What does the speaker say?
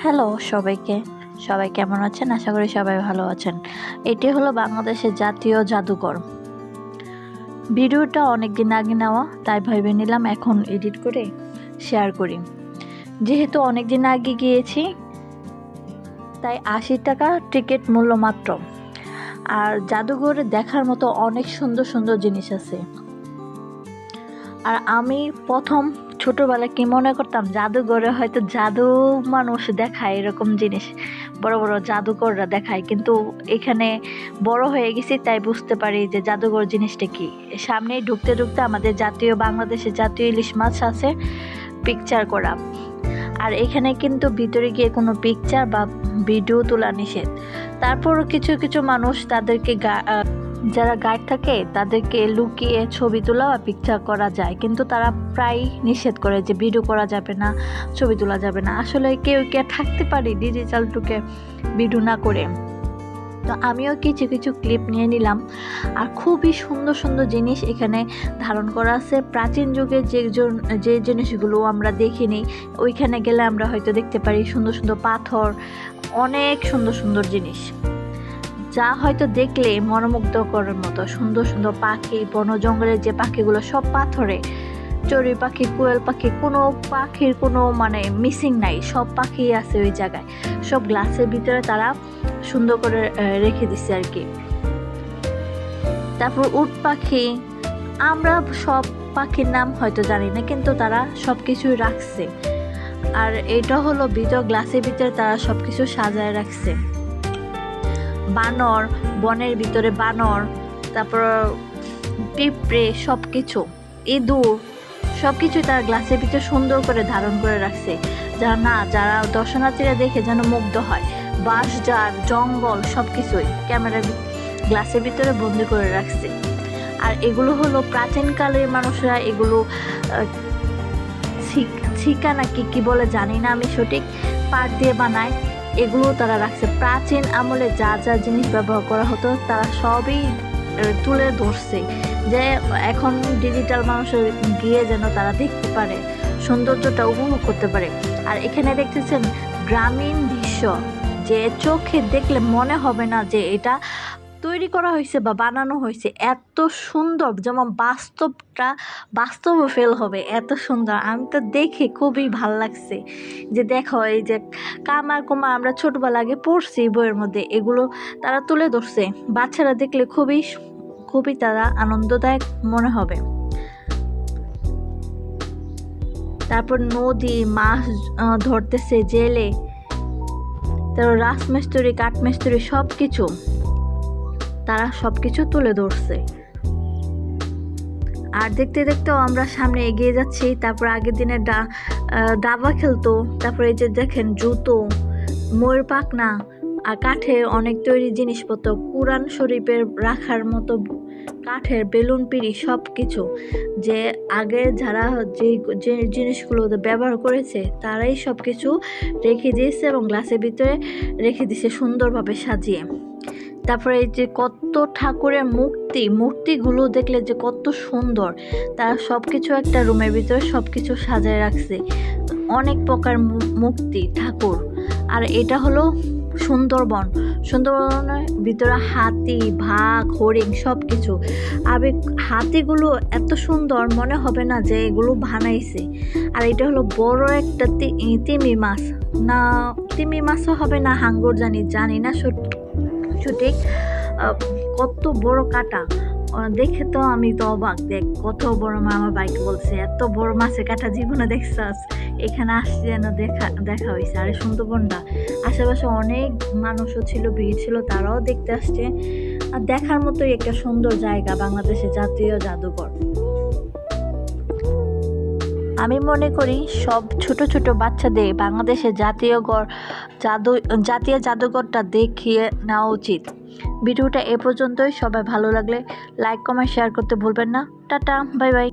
Hello সবাইকে। সবাই কেমন আছেন? আশা করি সবাই ভালো আছেন। এটি হলো বাংলাদেশের জাতীয় জাদুঘর। ভিডিওটা অনেকদিন আগে নেওয়া, তাই ভেবে নিলাম এখন এডিট করে শেয়ার করি। যেহেতু অনেকদিন আগে গিয়েছি, তাই ৮০ টাকা টিকিট মূল্য মাত্র। আর জাদুঘরে দেখার মতো অনেক সুন্দর সুন্দর জিনিস আছে। আর আমি প্রথম ছোটোবেলায় কি মনে করতাম, জাদুঘরে হয়তো জাদু মানুষ দেখায়, এরকম জিনিস বড় বড় জাদুকররা দেখায়। কিন্তু এখানে বড় হয়ে গেছি, তাই বুঝতে পারি যে জাদুঘর জিনিসটা কি। সামনে ঢুকতে ঢুকতে আমাদের বাংলাদেশের জাতীয় ইলিশ মাছ আছে পিকচার করা। আর এখানে কিন্তু ভিতরে গিয়ে কোনো পিকচার বা ভিডিও তোলা নিষেধ। তারপরও কিছু কিছু মানুষ তাদেরকে যারা গাইড থাকে তাদেরকে লুকিয়ে ছবি তোলা বা পিকচার করা যায়, কিন্তু তারা প্রায় নিষেধ করে যে ভিডিও করা যাবে না, ছবি তোলা যাবে না। আসলে কেউ কে থাকতে পারি ডিজিটাল টুকে ভিডিও না করে। তো আমিও কিছু কিছু ক্লিপ নিয়ে নিলাম। আর খুবই সুন্দর সুন্দর জিনিস এখানে ধারণ করা আছে। প্রাচীন যুগে যে জিনিসগুলো আমরা দেখিনি, ওইখানে গেলে আমরা হয়তো দেখতে পারি সুন্দর সুন্দর পাথর, অনেক সুন্দর সুন্দর জিনিস, যা হয়তো দেখলে মনোমুগ্ধ করার মতো। সুন্দর সুন্দর পাখি, বন জঙ্গলের যে পাখিগুলো সব পাথরে, চড়ুই পাখি, কোয়েল পাখি, কোনো পাখির কোনো মিসিং নাই, সব পাখি আছে ওই জায়গায়। সব গ্লাসের ভিতরে তারা সুন্দর করে রেখে দিচ্ছে আর কি। তারপর উট পাখি, আমরা সব পাখির নাম হয়তো জানি না, কিন্তু তারা সব কিছুই রাখছে। আর এটা হলো গ্লাসের ভিতরে তারা সব কিছু সাজায় রাখছে। বানর, বনের ভিতরে বানর, তারপর পিঁপড়ে, সব কিছু, ইঁদুর, সব কিছুই তারা গ্লাসের ভিতরে সুন্দর করে ধারণ করে রাখছে, যারা দর্শনার্থীরা দেখে যেন মুগ্ধ হয়। বাঁশঝাড়, জঙ্গল, সব কিছুই ক্যামেরার গ্লাসের ভিতরে বন্দি করে রাখছে। আর এগুলো হলো প্রাচীনকালের মানুষরা এগুলো ছিকা নাকি কি বলে জানি না আমি সঠিক, পাট দিয়ে বানায়, এগুলো তারা রাখছে। প্রাচীন আমলে যা যা জিনিস ব্যবহার করা হতো তারা সবই তুলে ধরছে, যে এখন ডিজিটাল মানুষের গিয়ে যেন তারা দেখতে পারে, সৌন্দর্যটা উপভোগ করতে পারে। আর এখানে দেখতেছেন গ্রামীণ দৃশ্য, যে চোখে দেখলে মনে হবে না যে এটা তৈরি করা হয়েছে বা বানানো হয়েছে। এত সুন্দর, যেমন বাস্তবে ফেল হবে, এত সুন্দর। আমি তো দেখে খুবই ভাল লাগছে। যে দেখো, এই যে কামার কুমা আমরা ছোটবেলা আগে পড়ছি বইয়ের মধ্যে, এগুলো তারা তুলে ধরছে। বাচ্চারা দেখলে খুবই খুবই তারা আনন্দদায়ক মনে হবে। তারপর নদী, মাছ ধরতেছে জেলে, তারপর রাজমিস্ত্রি, কাঠমিস্ত্রি, সব কিছু তারা সব কিছু তুলে ধরছে। আর দেখতে দেখতেও আমরা সামনে এগিয়ে যাচ্ছি। তারপর আগের দিনে দাবা খেলতো। তারপরে এই যে দেখেন জুতো, ময়ূর পাখনা, আর কাঠের অনেক তৈরি জিনিসপত্র, কুরআন শরীফের রাখার মতো কাঠের বেলুন পিড়ি, সব কিছু, যে আগে যারা যে জিনিসগুলো ব্যবহার করেছে তারাই সব কিছু রেখে দিয়েছে এবং গ্লাসের ভিতরে রেখে দিয়েছে সুন্দরভাবে সাজিয়ে। তারপরে এই যে কত ঠাকুরের মূর্তিগুলো দেখলে যে কত সুন্দর, তারা সব কিছু একটা রুমের ভিতরে সব কিছু সাজায় রাখছে, অনেক প্রকার মূর্তি, ঠাকুর। আর এটা হলো সুন্দরবনের ভিতরে হাতি, বাঘ, হরিণ, সব কিছু। আর হাতিগুলো এত সুন্দর, মনে হবে না যে এগুলো বানাইছে। আর এটা হলো বড় একটা তিমি মাছ, না তিমি মাছও হবে না, হাঙ্গর জানি না সঠিক। কত বড় কাটা, দেখে তো আমি তো অবাক। দেখ কত বড়, আমার বাইক বলছে এত বড় মাছের কাটা জীবনে দেখছাস? এখানে আসছে যেন দেখা হয়েছে। আর সুন্দরবনটা আশেপাশে অনেক মানুষও ছিল, ভিড় ছিল, তারাও দেখতে আসছে। আর দেখার মতোই একটা সুন্দর জায়গা বাংলাদেশের জাতীয় জাদুঘর। আমি মনে করি সব ছোট ছোট বাচ্চাদের বাংলাদেশের জাতীয় জাদুঘরটা দেখিয়ে নেওয়া উচিত। ভিডিওটা এ পর্যন্তই। সবাই ভালো লাগলে লাইক, কমেন্ট, শেয়ার করতে ভুলবেন না। Tata, bye bye.